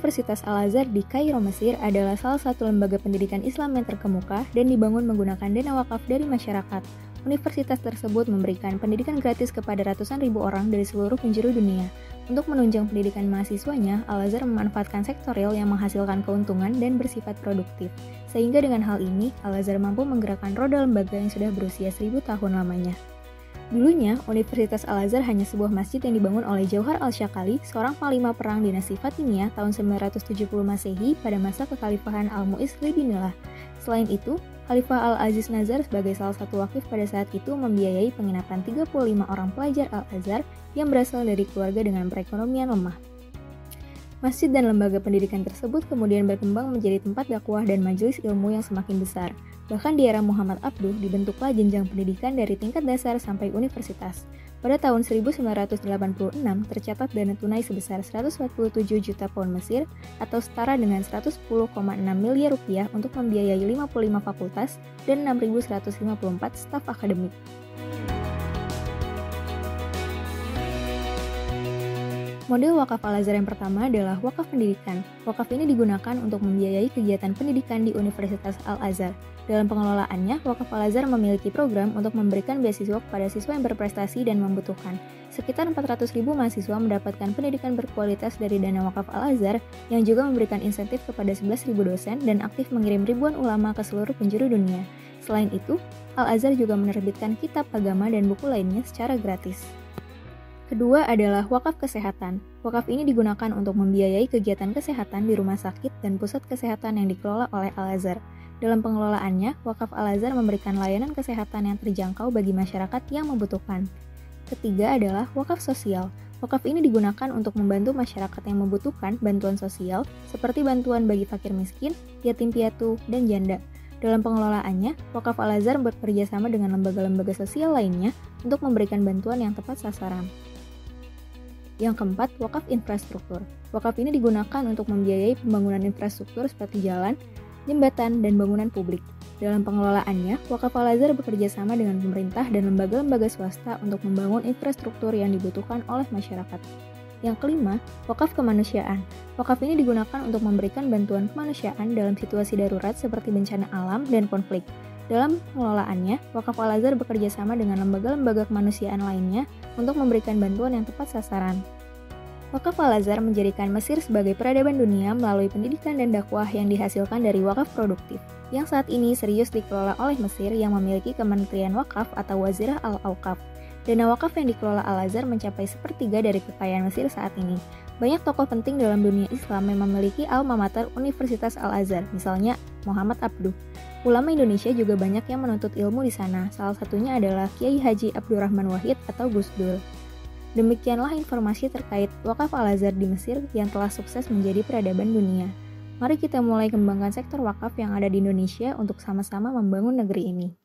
Universitas Al-Azhar di Kairo, Mesir adalah salah satu lembaga pendidikan Islam yang terkemuka dan dibangun menggunakan dana wakaf dari masyarakat. Universitas tersebut memberikan pendidikan gratis kepada ratusan ribu orang dari seluruh penjuru dunia. Untuk menunjang pendidikan mahasiswanya, Al-Azhar memanfaatkan sektor real yang menghasilkan keuntungan dan bersifat produktif. Sehingga dengan hal ini, Al-Azhar mampu menggerakkan roda lembaga yang sudah berusia 1000 tahun lamanya. Dulunya, Universitas Al-Azhar hanya sebuah masjid yang dibangun oleh Jauhar Al-Syakali, seorang panglima perang dinasti Fatimiyah tahun 970 Masehi pada masa kekhalifahan Al-Mu'izz Lidinillah. Selain itu, Khalifah Al-Aziz Nazar sebagai salah satu wakif pada saat itu membiayai penginapan 35 orang pelajar Al-Azhar yang berasal dari keluarga dengan perekonomian lemah. Masjid dan lembaga pendidikan tersebut kemudian berkembang menjadi tempat dakwah dan majelis ilmu yang semakin besar. Bahkan di era Muhammad Abduh dibentuklah jenjang pendidikan dari tingkat dasar sampai universitas. Pada tahun 1986 tercatat dana tunai sebesar 147 juta pound Mesir atau setara dengan 110,6 miliar rupiah untuk membiayai 55 fakultas dan 6.154 staf akademik. Model wakaf Al-Azhar yang pertama adalah wakaf pendidikan. Wakaf ini digunakan untuk membiayai kegiatan pendidikan di Universitas Al-Azhar. Dalam pengelolaannya, wakaf Al-Azhar memiliki program untuk memberikan beasiswa kepada siswa yang berprestasi dan membutuhkan. Sekitar 400.000 mahasiswa mendapatkan pendidikan berkualitas dari dana wakaf Al-Azhar yang juga memberikan insentif kepada 11.000 dosen dan aktif mengirim ribuan ulama ke seluruh penjuru dunia. Selain itu, Al-Azhar juga menerbitkan kitab agama dan buku lainnya secara gratis. Kedua adalah wakaf kesehatan. Wakaf ini digunakan untuk membiayai kegiatan kesehatan di rumah sakit dan pusat kesehatan yang dikelola oleh Al-Azhar. Dalam pengelolaannya, wakaf Al-Azhar memberikan layanan kesehatan yang terjangkau bagi masyarakat yang membutuhkan. Ketiga adalah wakaf sosial. Wakaf ini digunakan untuk membantu masyarakat yang membutuhkan bantuan sosial seperti bantuan bagi fakir miskin, yatim piatu, dan janda. Dalam pengelolaannya, wakaf Al-Azhar bekerja sama dengan lembaga-lembaga sosial lainnya untuk memberikan bantuan yang tepat sasaran. Yang keempat, wakaf infrastruktur. Wakaf ini digunakan untuk membiayai pembangunan infrastruktur seperti jalan, jembatan, dan bangunan publik. Dalam pengelolaannya, wakaf Al-Azhar bekerja sama dengan pemerintah dan lembaga-lembaga swasta untuk membangun infrastruktur yang dibutuhkan oleh masyarakat. Yang kelima, wakaf kemanusiaan. Wakaf ini digunakan untuk memberikan bantuan kemanusiaan dalam situasi darurat seperti bencana alam dan konflik. Dalam pengelolaannya, wakaf Al-Azhar bekerja sama dengan lembaga-lembaga kemanusiaan lainnya untuk memberikan bantuan yang tepat sasaran. Wakaf Al-Azhar menjadikan Mesir sebagai peradaban dunia melalui pendidikan dan dakwah yang dihasilkan dari wakaf produktif, yang saat ini serius dikelola oleh Mesir yang memiliki Kementerian Wakaf atau Wazirah Al-Awqaf. Dana wakaf yang dikelola Al-Azhar mencapai sepertiga dari kekayaan Mesir saat ini. Banyak tokoh penting dalam dunia Islam yang memiliki alma mater Universitas Al-Azhar, misalnya Muhammad Abduh. Ulama Indonesia juga banyak yang menuntut ilmu di sana, salah satunya adalah Kiai Haji Abdurrahman Wahid atau Gus Dur. Demikianlah informasi terkait wakaf Al-Azhar di Mesir yang telah sukses menjadi peradaban dunia. Mari kita mulai kembangkan sektor wakaf yang ada di Indonesia untuk sama-sama membangun negeri ini.